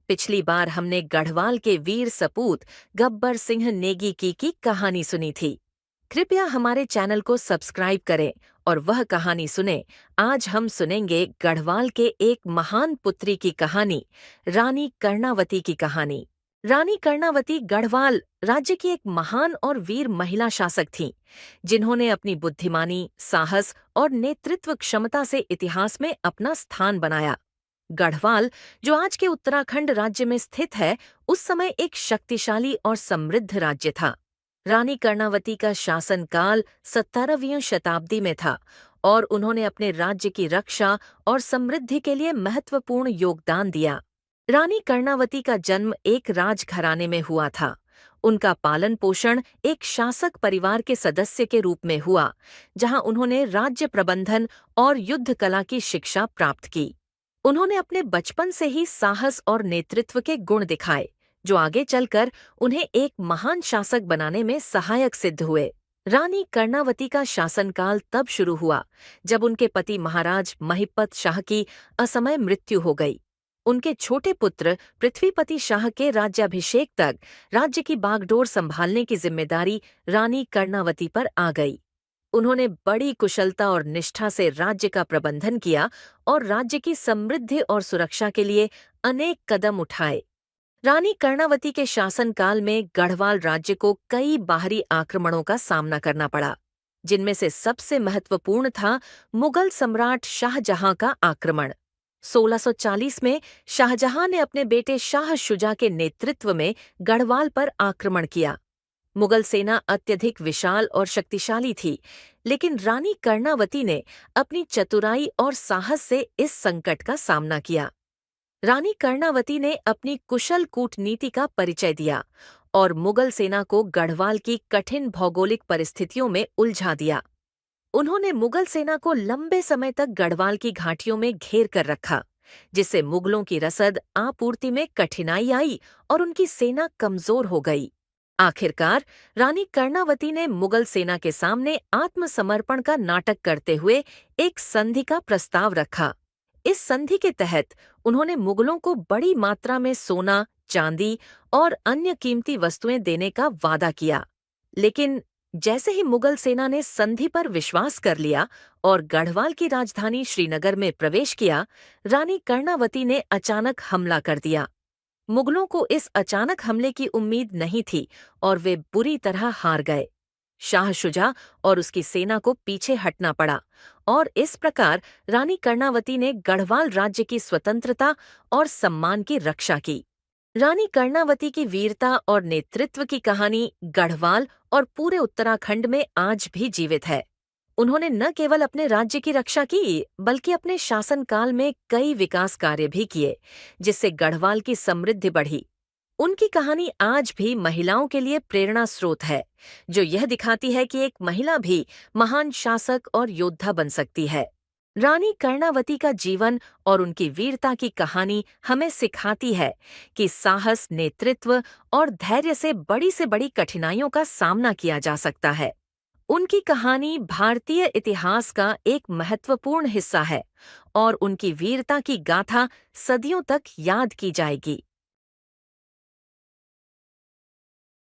पिछली बार हमने गढ़वाल के वीर सपूत गब्बर सिंह नेगी की कहानी सुनी थी। कृपया हमारे चैनल को सब्सक्राइब करें और वह कहानी सुनें। आज हम सुनेंगे गढ़वाल के एक महान पुत्री की कहानी, रानी कर्णावती की कहानी। रानी कर्णावती गढ़वाल राज्य की एक महान और वीर महिला शासक थीं, जिन्होंने अपनी बुद्धिमानी, साहस और नेतृत्व क्षमता से इतिहास में अपना स्थान बनाया। गढ़वाल, जो आज के उत्तराखंड राज्य में स्थित है, उस समय एक शक्तिशाली और समृद्ध राज्य था। रानी कर्णावती का शासनकाल 17वीं शताब्दी में था और उन्होंने अपने राज्य की रक्षा और समृद्धि के लिए महत्वपूर्ण योगदान दिया। रानी कर्णावती का जन्म एक राजघराने में हुआ था। उनका पालन पोषण एक शासक परिवार के सदस्य के रूप में हुआ, जहां उन्होंने राज्य प्रबंधन और युद्ध कला की शिक्षा प्राप्त की। उन्होंने अपने बचपन से ही साहस और नेतृत्व के गुण दिखाए, जो आगे चलकर उन्हें एक महान शासक बनाने में सहायक सिद्ध हुए। रानी कर्णावती का शासनकाल तब शुरू हुआ जब उनके पति महाराज महिपत शाह की असमय मृत्यु हो गई। उनके छोटे पुत्र पृथ्वीपति शाह के राज्याभिषेक तक राज्य की बागडोर संभालने की जिम्मेदारी रानी कर्णावती पर आ गई। उन्होंने बड़ी कुशलता और निष्ठा से राज्य का प्रबंधन किया और राज्य की समृद्धि और सुरक्षा के लिए अनेक कदम उठाए। रानी कर्णावती के शासनकाल में गढ़वाल राज्य को कई बाहरी आक्रमणों का सामना करना पड़ा, जिनमें से सबसे महत्वपूर्ण था मुगल सम्राट शाहजहां का आक्रमण। 1640 में शाहजहां ने अपने बेटे शाह शुजा के नेतृत्व में गढ़वाल पर आक्रमण किया। मुगल सेना अत्यधिक विशाल और शक्तिशाली थी, लेकिन रानी कर्णावती ने अपनी चतुराई और साहस से इस संकट का सामना किया। रानी कर्णावती ने अपनी कुशल कूटनीति का परिचय दिया और मुगल सेना को गढ़वाल की कठिन भौगोलिक परिस्थितियों में उलझा दिया। उन्होंने मुगल सेना को लंबे समय तक गढ़वाल की घाटियों में घेर कर रखा, जिससे मुगलों की रसद आपूर्ति में कठिनाई आई और उनकी सेना कमजोर हो गई। आखिरकार रानी कर्णावती ने मुगल सेना के सामने आत्मसमर्पण का नाटक करते हुए एक संधि का प्रस्ताव रखा। इस संधि के तहत उन्होंने मुगलों को बड़ी मात्रा में सोना, चांदी और अन्य कीमती वस्तुएं देने का वादा किया। लेकिन जैसे ही मुगल सेना ने संधि पर विश्वास कर लिया और गढ़वाल की राजधानी श्रीनगर में प्रवेश किया, रानी कर्णावती ने अचानक हमला कर दिया। मुगलों को इस अचानक हमले की उम्मीद नहीं थी और वे बुरी तरह हार गए। शाह शुजा और उसकी सेना को पीछे हटना पड़ा और इस प्रकार रानी कर्णावती ने गढ़वाल राज्य की स्वतंत्रता और सम्मान की रक्षा की। रानी कर्णावती की वीरता और नेतृत्व की कहानी गढ़वाल और पूरे उत्तराखंड में आज भी जीवित है। उन्होंने न केवल अपने राज्य की रक्षा की, बल्कि अपने शासनकाल में कई विकास कार्य भी किए, जिससे गढ़वाल की समृद्धि बढ़ी। उनकी कहानी आज भी महिलाओं के लिए प्रेरणा स्रोत है, जो यह दिखाती है कि एक महिला भी महान शासक और योद्धा बन सकती है। रानी कर्णावती का जीवन और उनकी वीरता की कहानी हमें सिखाती है कि साहस, नेतृत्व और धैर्य से बड़ी कठिनाइयों का सामना किया जा सकता है। उनकी कहानी भारतीय इतिहास का एक महत्वपूर्ण हिस्सा है और उनकी वीरता की गाथा सदियों तक याद की जाएगी।